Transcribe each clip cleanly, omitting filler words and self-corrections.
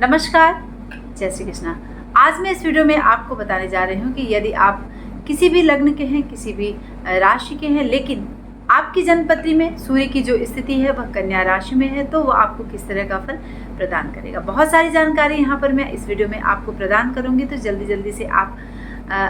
नमस्कार, जय श्री कृष्णा। आज मैं इस वीडियो में आपको बताने जा रही हूँ कि यदि आप किसी भी लग्न के हैं, किसी भी राशि के हैं, लेकिन आपकी जन्मपत्री में सूर्य की जो स्थिति है वह कन्या राशि में है, तो वो आपको किस तरह का फल प्रदान करेगा। बहुत सारी जानकारी यहाँ पर मैं इस वीडियो में आपको प्रदान करूँगी, तो जल्दी से आप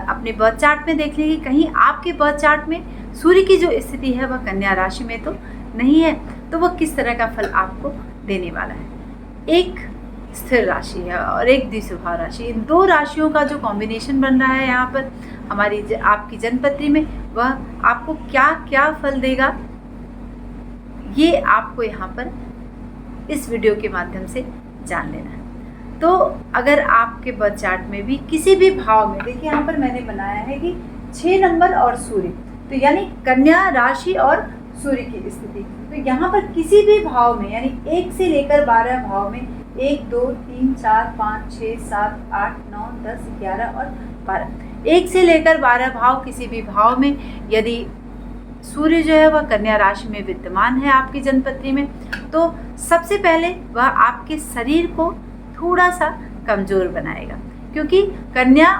अपने बर्थ चार्ट में देख लीजिए। कहीं आपके बर्थ चार्ट में सूर्य की जो स्थिति है वह कन्या राशि में तो नहीं है, तो वह किस तरह का फल आपको देने वाला है। एक स्थिर राशि है और एक द्विस्वभाव राशि, इन दो राशियों का जो कॉम्बिनेशन बन रहा है यहाँ पर आपकी जन्मपत्री में, वह आपको क्या क्या फल देगा, ये आपको यहाँ पर इस वीडियो के माध्यम से जान लेना है। तो अगर आपके बर्थ चार्ट में भी किसी भी भाव में, देखिए यहाँ पर मैंने बनाया है कि 6 नंबर और सूर्य, तो यानी कन्या राशि और सूर्य की स्थिति, तो यहाँ पर किसी भी भाव में यानी 1 से लेकर 12 भाव में 1 2 3 4 5 6 7 8 9 10 11 और 12, 1 से लेकर 12 भाव, किसी भी भाव में यदि सूर्य जो है वह कन्या राशि में विद्यमान है आपकी जन्मपत्री में, तो सबसे पहले वह आपके शरीर को थोड़ा सा कमज़ोर बनाएगा, क्योंकि कन्या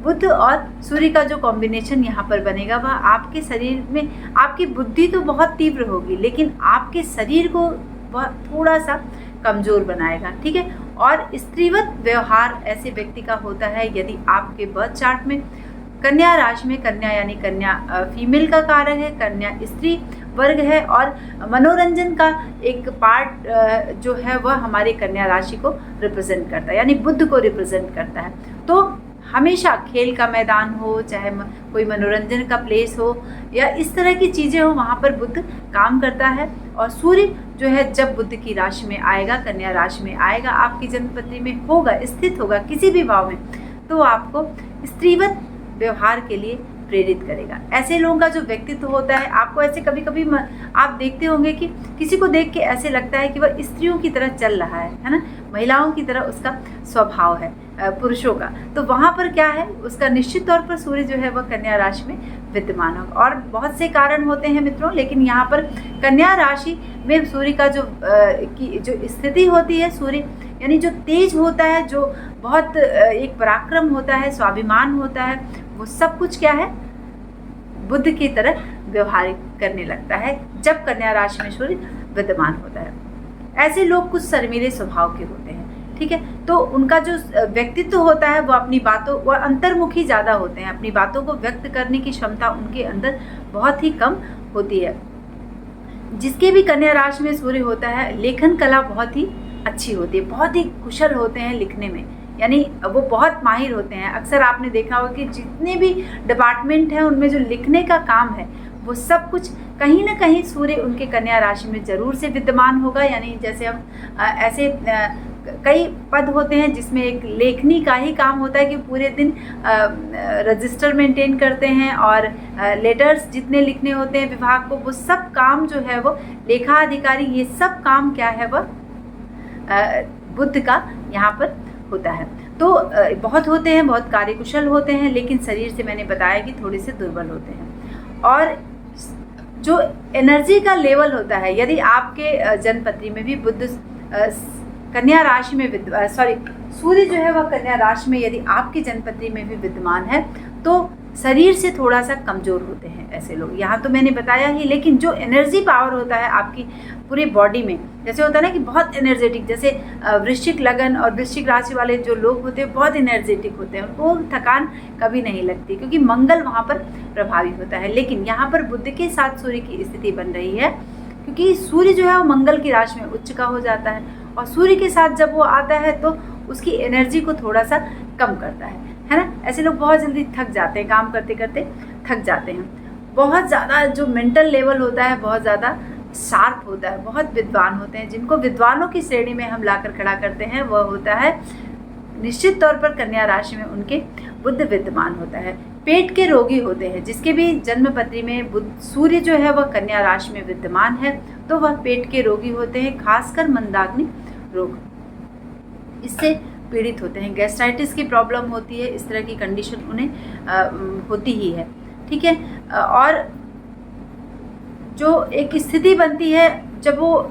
बुध और सूर्य का जो कॉम्बिनेशन यहाँ पर बनेगा वह आपके शरीर में, आपकी बुद्धि तो बहुत तीव्र होगी लेकिन आपके शरीर को वह थोड़ा सा कमज़ोर बनाएगा, ठीक है। और स्त्रीवत व्यवहार ऐसे व्यक्ति का होता है यदि आपके बर्थ चार्ट में कन्या राशि में, कन्या यानी कन्या फीमेल का कारक है, कन्या स्त्री वर्ग है और मनोरंजन का एक पार्ट जो है वह हमारे कन्या राशि को रिप्रेजेंट करता है, यानी बुध को रिप्रेजेंट करता है। तो हमेशा खेल का मैदान हो, चाहे कोई मनोरंजन का प्लेस हो या इस तरह की चीज़ें हो, वहाँ पर बुध काम करता है। और सूर्य जो है जब बुध की राशि में आएगा, कन्या राशि में आएगा, आपकी जन्मपत्री में होगा, स्थित होगा किसी भी भाव में, तो आपको स्त्रीवत व्यवहार के लिए प्रेरित करेगा। ऐसे लोगों का जो व्यक्तित्व होता है, आपको ऐसे कभी कभी आप देखते होंगे कि किसी को देख के ऐसे लगता है कि वह स्त्रियों की तरह चल रहा है ना, महिलाओं की तरह उसका स्वभाव है पुरुषों का, तो वहाँ पर क्या है, उसका निश्चित तौर पर सूर्य जो है वह कन्या राशि में विद्यमान होगा। और बहुत से कारण होते हैं मित्रों, लेकिन यहाँ पर कन्या राशि में सूर्य का जो स्थिति होती है, सूर्य यानी जो तेज होता है, जो बहुत एक पराक्रम होता है, स्वाभिमान होता है, वो सब कुछ क्या है, बुध की तरह व्यवहार करने लगता है जब कन्या राशि में सूर्य विद्यमान होता है। ऐसे लोग कुछ शर्मीले स्वभाव के होते हैं, ठीक है, तो उनका जो व्यक्तित्व होता है वो अपनी बातों, वह अंतर्मुखी ज़्यादा होते हैं, अपनी बातों को व्यक्त करने की क्षमता उनके अंदर बहुत ही कम होती है। जिसके भी कन्या राशि में सूर्य होता है, लेखन कला बहुत ही अच्छी होती है, बहुत ही कुशल होते हैं लिखने में, यानी वो बहुत माहिर होते हैं। अक्सर आपने देखा होगा कि जितने भी डिपार्टमेंट हैं उनमें जो लिखने का काम है वो सब कुछ कहीं ना कहीं सूर्य उनके कन्या राशि में ज़रूर से विद्यमान होगा। यानी जैसे हम ऐसे कई पद होते हैं जिसमें एक लेखनी का ही काम होता है कि पूरे दिन रजिस्टर मेंटेन करते हैं और लेटर्स जितने लिखने होते हैं विभाग को, वो सब काम जो है वो लेखा अधिकारी, ये सब काम क्या है वह बुध का यहाँ पर होता है। तो बहुत होते हैं, बहुत कार्यकुशल होते हैं, लेकिन शरीर से मैंने बताया कि थोड़े से दुर्बल होते हैं। और जो एनर्जी का लेवल होता है, यदि आपके जन्मपत्री में भी बुध कन्या राशि में सूर्य जो है वह कन्या राशि में यदि आपकी जन्मपत्री में भी विद्यमान है, तो शरीर से थोड़ा सा कमज़ोर होते हैं ऐसे लोग, यहाँ तो मैंने बताया ही। लेकिन जो एनर्जी पावर होता है आपकी पूरी बॉडी में, जैसे होता है ना कि बहुत एनर्जेटिक, जैसे वृश्चिक लगन और वृश्चिक राशि वाले जो लोग होते हैं बहुत एनर्जेटिक होते हैं, उनको थकान कभी नहीं लगती, क्योंकि मंगल वहाँ पर प्रभावी होता है। लेकिन यहाँ पर बुध के साथ सूर्य की स्थिति बन रही है, क्योंकि सूर्य जो है वो मंगल की राशि में उच्च का हो जाता है, और सूर्य के साथ जब वो आता है तो उसकी एनर्जी को थोड़ा सा कम करता है ना। ऐसे लोग बहुत जल्दी थक जाते हैं, काम करते करते थक जाते हैं। बहुत ज़्यादा जो मेंटल लेवल होता है बहुत ज़्यादा शार्प होता है, बहुत विद्वान होते हैं। जिनको विद्वानों की श्रेणी में हम लाकर खड़ा करते हैं वह होता है निश्चित तौर पर कन्या राशि में उनके बुध विद्यमान होता है। पेट के रोगी होते हैं, जिसके भी जन्मपत्री में बुध सूर्य जो है वह कन्या राशि में विद्यमान है, तो वह पेट के रोगी होते हैं, खासकर मंदाग्नि रोग, इससे पीड़ित होते हैं। गैस्ट्राइटिस की प्रॉब्लम होती है, इस तरह की कंडीशन उन्हें होती ही है, ठीक है। और जो एक स्थिति बनती है जब वो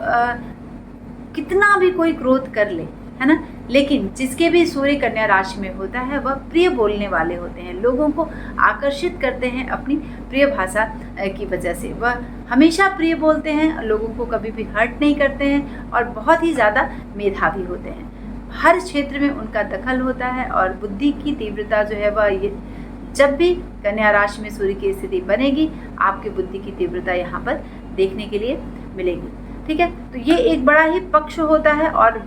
कितना भी कोई क्रोध कर ले, है ना, लेकिन जिसके भी सूर्य कन्या राशि में होता है वह प्रिय बोलने वाले होते हैं, लोगों को आकर्षित करते हैं अपनी प्रिय भाषा की वजह से। वह हमेशा प्रिय बोलते हैं, लोगों को कभी भी हर्ट नहीं करते हैं और बहुत ही ज़्यादा मेधावी होते हैं। हर क्षेत्र में उनका दखल होता है और बुद्धि की तीव्रता जो है वह जब भी कन्या राशि में सूर्य की स्थिति बनेगी, आपकी बुद्धि की तीव्रता यहाँ पर देखने के लिए मिलेगी। ठीक है, तो ये एक बड़ा ही पक्ष होता है। और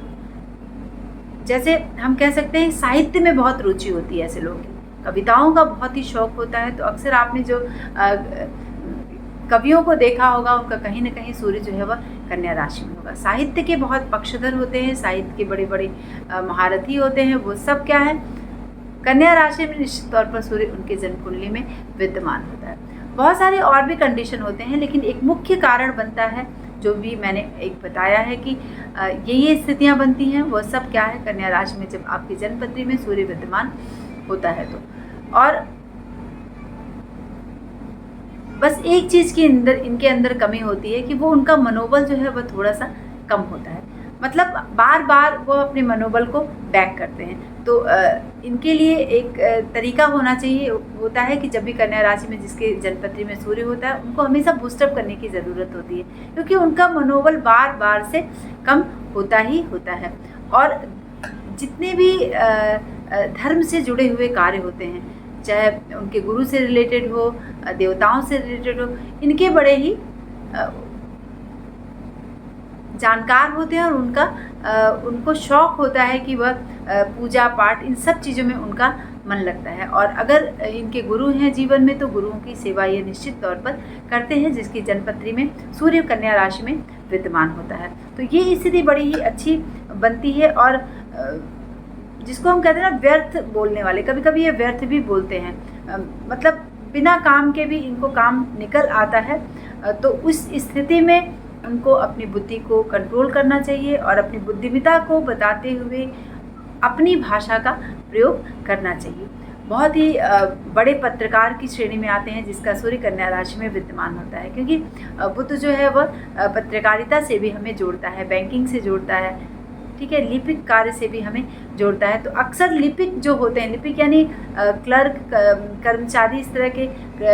जैसे हम कह सकते हैं साहित्य में बहुत रुचि होती है ऐसे लोगों की, कविताओं का बहुत ही शौक होता है। तो अक्सर आपने जो कवियों को देखा होगा उनका कहीं ना कहीं सूर्य जो है वह कन्या राशि में होगा। साहित्य के बहुत पक्षधर होते हैं, साहित्य के बड़े बड़े महारथी होते हैं, वो सब क्या है कन्या राशि में निश्चित तौर पर सूर्य उनके जन्म कुंडली में विद्यमान होता है। बहुत सारे और भी कंडीशन होते हैं, लेकिन एक मुख्य कारण बनता है जो भी मैंने एक बताया है कि ये स्थितियां बनती हैं, वो सब क्या है कन्या राशि में जब आपकी जन्मपत्री में सूर्य विद्यमान होता है। तो और बस एक चीज़ की इनके अंदर कमी होती है कि वो उनका मनोबल जो है वह थोड़ा सा कम होता है, मतलब बार बार वो अपने मनोबल को बैक करते हैं। तो इनके लिए एक तरीका होना चाहिए होता है कि जब भी कन्या राशि में जिसके जन्मपत्री में सूर्य होता है उनको हमेशा बूस्टअप करने की ज़रूरत होती है, क्योंकि उनका मनोबल बार बार से कम होता ही होता है। और जितने भी धर्म से जुड़े हुए कार्य होते हैं, चाहे उनके गुरु से रिलेटेड हो, देवताओं से रिलेटेड हो, इनके बड़े ही जानकार होते हैं और उनको शौक होता है कि वह पूजा पाठ इन सब चीज़ों में उनका मन लगता है। और अगर इनके गुरु हैं जीवन में तो गुरुओं की सेवा ये निश्चित तौर पर करते हैं जिसकी जन्मपत्री में सूर्य कन्या राशि में विद्यमान होता है। तो ये स्थिति बड़ी ही अच्छी बनती है। और जिसको हम कहते हैं ना व्यर्थ बोलने वाले, कभी कभी ये व्यर्थ भी बोलते हैं, मतलब बिना काम के भी इनको काम निकल आता है। तो उस स्थिति में उनको अपनी बुद्धि को कंट्रोल करना चाहिए और अपनी बुद्धिमत्ता को बताते हुए अपनी भाषा का प्रयोग करना चाहिए। बहुत ही बड़े पत्रकार की श्रेणी में आते हैं जिसका सूर्य कन्या राशि में विद्यमान होता है, क्योंकि बुध जो है वह पत्रकारिता से भी हमें जोड़ता है, बैंकिंग से जोड़ता है, ठीक है, लिपिक कार्य से भी हमें जोड़ता है। तो अक्सर लिपिक जो होते हैं, लिपिक यानी क्लर्क, कर्मचारी, इस तरह के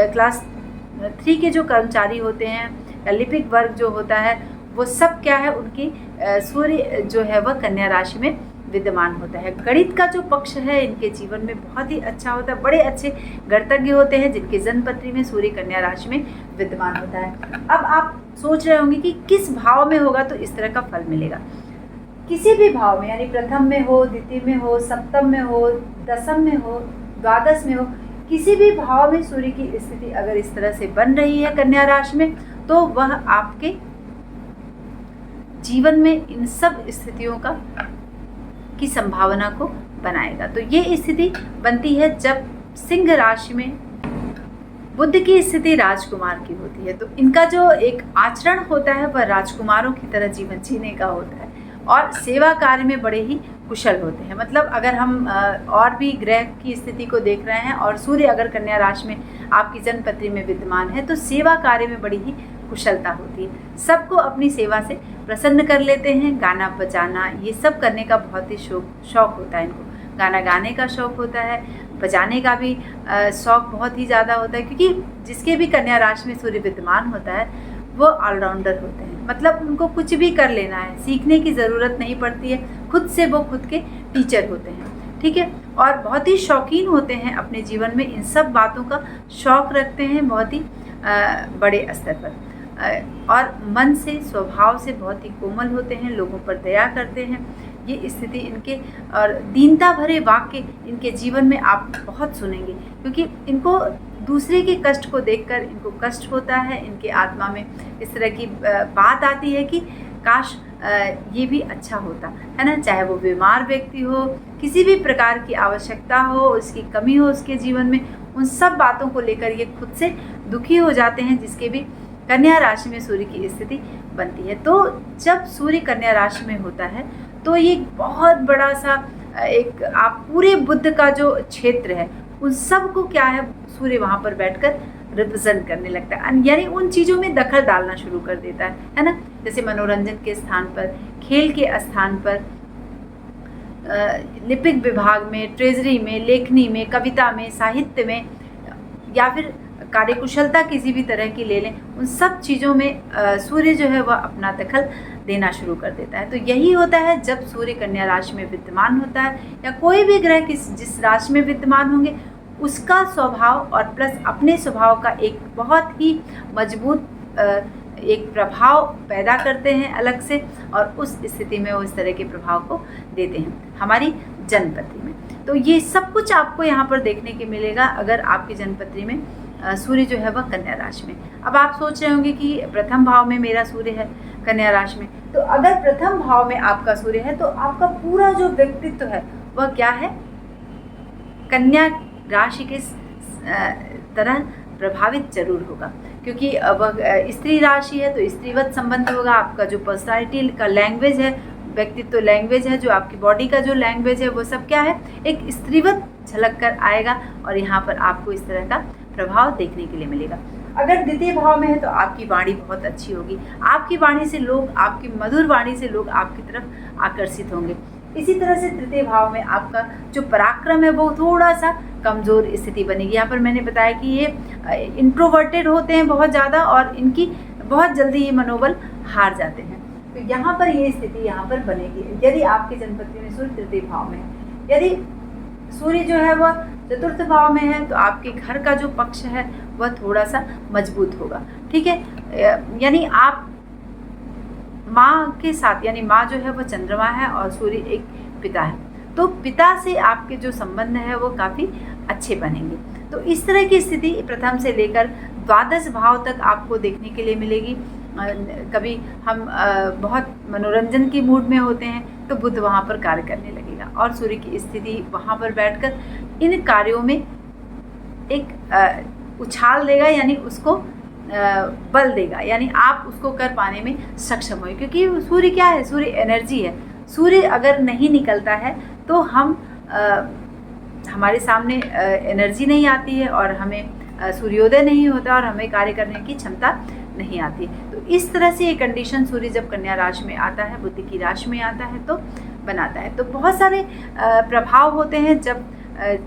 क्लास 3 के जो कर्मचारी होते हैं, लिपिक वर्ग जो होता है, वो सब क्या है उनकी सूर्य जो है वह कन्या राशि में विद्यमान होता है। गणित का जो पक्ष है इनके जीवन में बहुत ही अच्छा होता है, बड़े अच्छे गणितज्ञ होते हैं जिनके जन्मपत्री में सूर्य कन्या राशि में विद्यमान होता है। अब आप सोच रहे होंगे कि किस भाव में होगा तो इस तरह का फल मिलेगा। किसी भी भाव में, यानी प्रथम में हो, द्वितीय में हो, सप्तम में हो, दशम में हो, द्वादश में हो, किसी भी भाव में सूर्य की स्थिति अगर इस तरह से बन रही है कन्या राशि में, तो वह आपके जीवन में इन सब स्थितियों की संभावना को बनाएगा। तो ये स्थिति बनती है जब सिंह राशि में बुध की स्थिति राजकुमार की होती है। तो इनका जो एक आचरण होता है वह राजकुमारों की तरह जीवन जीने का होता है और सेवा कार्य में बड़े ही कुशल होते हैं। मतलब अगर हम और भी ग्रह की स्थिति को देख रहे हैं और सूर्य अगर कन्या राशि में आपकी जन्मपत्री में विद्यमान है तो सेवा कार्य में बड़ी ही कुशलता होती है। सबको अपनी सेवा से प्रसन्न कर लेते हैं। गाना बजाना ये सब करने का बहुत ही शौक होता है इनको। गाना गाने का शौक होता है, बजाने का भी शौक बहुत ही ज़्यादा होता है, क्योंकि जिसके भी कन्या राशि में सूर्य विद्यमान होता है वो ऑलराउंडर होते हैं। मतलब उनको कुछ भी कर लेना है, सीखने की ज़रूरत नहीं पड़ती है, खुद से वो खुद के टीचर होते हैं, ठीक है। और बहुत ही शौकीन होते हैं, अपने जीवन में इन सब बातों का शौक रखते हैं बहुत ही बड़े स्तर पर। और मन से, स्वभाव से बहुत ही कोमल होते हैं, लोगों पर दया करते हैं। ये स्थिति इनके और दीनता भरे वाक्य इनके जीवन में आप बहुत सुनेंगे, क्योंकि इनको दूसरे के कष्ट को देखकर इनको कष्ट होता है। इनके आत्मा में इस तरह की बात आती है कि काश ये भी अच्छा होता है ना। चाहे वो बीमार व्यक्ति हो, किसी भी प्रकार की आवश्यकता हो, उसकी कमी हो उसके जीवन में, उन सब बातों को लेकर ये खुद से दुखी हो जाते हैं, जिसके भी कन्या राशि में सूर्य की स्थिति बनती है। तो जब सूर्य कन्या राशि में होता है तो ये बहुत बड़ा सा एक आप पूरे बुध का जो क्षेत्र है उन सब को क्या है सूर्य वहाँ पर बैठकर रिप्रेजेंट करने लगता है, यानी उन चीज़ों में दखल डालना शुरू कर देता है ना। जैसे मनोरंजन के स्थान पर, खेल के स्थान पर, लिपिक विभाग में, ट्रेजरी में, लेखनी में, कविता में, साहित्य में, या फिर कार्यकुशलता किसी भी तरह की ले लें, उन सब चीज़ों में सूर्य जो है वह अपना दखल देना शुरू कर देता है। तो यही होता है जब सूर्य कन्या राशि में विद्यमान होता है, या कोई भी ग्रह जिस राशि में विद्यमान होंगे उसका स्वभाव और प्लस अपने स्वभाव का एक बहुत ही मजबूत एक प्रभाव पैदा करते हैं अलग से, और उस स्थिति में वो इस तरह के प्रभाव को देते हैं हमारी जन्मपत्री में। तो ये सब कुछ आपको यहाँ पर देखने के मिलेगा अगर आपकी जन्मपत्री में सूर्य जो है वह कन्या राशि में। अब आप सोच रहे होंगे कि प्रथम भाव में मेरा सूर्य है कन्या राशि में, तो अगर प्रथम भाव में आपका सूर्य है तो आपका पूरा जो व्यक्तित्व है वह क्या है, कन्या राशि के तरह प्रभावित जरूर होगा, क्योंकि वह स्त्री राशि है तो स्त्रीवत संबंध होगा। आपका जो पर्सनालिटी का लैंग्वेज है, व्यक्तित्व लैंग्वेज है, जो आपकी बॉडी का जो लैंग्वेज है वो सब क्या है, एक स्त्रीवत झलक कर आएगा, और यहाँ पर आपको इस तरह का प्रभाव देखने के लिए मिलेगा। अगर द्वितीय भाव में है तो आपकी वाणी बहुत अच्छी होगी, आपकी वाणी से लोग, आपकी मधुर वाणी से लोग आपकी तरफ आकर्षित होंगे। इसी तरह से तृतीय भाव में आपका जो पराक्रम है वो थोड़ा सा कमज़ोर स्थिति बनेगी। यहाँ पर मैंने बताया कि ये इंट्रोवर्टेड होते हैं बहुत ज़्यादा, और इनकी बहुत जल्दी ये मनोबल हार जाते हैं। तो यहाँ पर ये स्थिति यहाँ पर बनेगी यदि आपके जन्मपत्री में सूर्य तृतीय भाव में है। यदि सूर्य जो है वह चतुर्थ भाव में है तो आपके घर का जो पक्ष है वह थोड़ा सा मजबूत होगा, ठीक है। यानी आप माँ के साथ, यानी माँ जो है वो चंद्रमा है और सूर्य एक पिता है, तो पिता से आपके जो संबंध है वो काफ़ी अच्छे बनेंगे। तो इस तरह की स्थिति प्रथम से लेकर द्वादश भाव तक आपको देखने के लिए मिलेगी। कभी हम बहुत मनोरंजन की मूड में होते हैं तो बुध वहाँ पर कार्य करने लगेगा, और सूर्य की स्थिति वहाँ पर बैठकर इन कार्यों में एक उछाल देगा, यानी उसको बल देगा, यानी आप उसको कर पाने में सक्षम हो, क्योंकि सूर्य क्या है, सूर्य एनर्जी है। सूर्य अगर नहीं निकलता है तो हम हमारे सामने एनर्जी नहीं आती है, और हमें सूर्योदय नहीं होता, और हमें कार्य करने की क्षमता नहीं आती। तो इस तरह से ये कंडीशन सूर्य जब कन्या राशि में आता है, बुध की राशि में आता है तो बनाता है। तो बहुत सारे प्रभाव होते हैं जब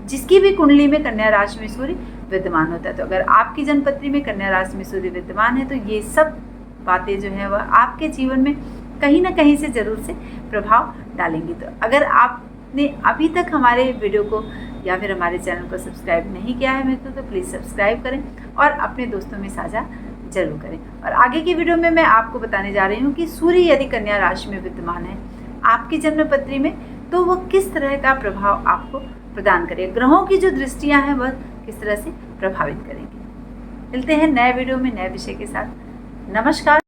जिसकी भी कुंडली में कन्या राशि में सूर्य विद्यमान होता है। तो अगर आपकी जन्मपत्री में कन्या राशि में सूर्य विद्यमान है तो ये सब बातें जो हैं वह आपके जीवन में कहीं ना कहीं से ज़रूर से प्रभाव डालेंगी। तो अगर आपने अभी तक हमारे वीडियो को या फिर हमारे चैनल को सब्सक्राइब नहीं किया है मित्रों, तो प्लीज़ सब्सक्राइब करें और अपने दोस्तों में साझा जरूर करें। और आगे की वीडियो में मैं आपको बताने जा रही हूँ कि सूर्य यदि कन्या राशि में विद्यमान है आपकी जन्मपत्री में तो वह किस तरह का प्रभाव आपको प्रदान करेगा, ग्रहों की जो दृष्टियाँ हैं वह किस तरह से प्रभावित करेंगी। मिलते हैं नए वीडियो में नए विषय के साथ। नमस्कार।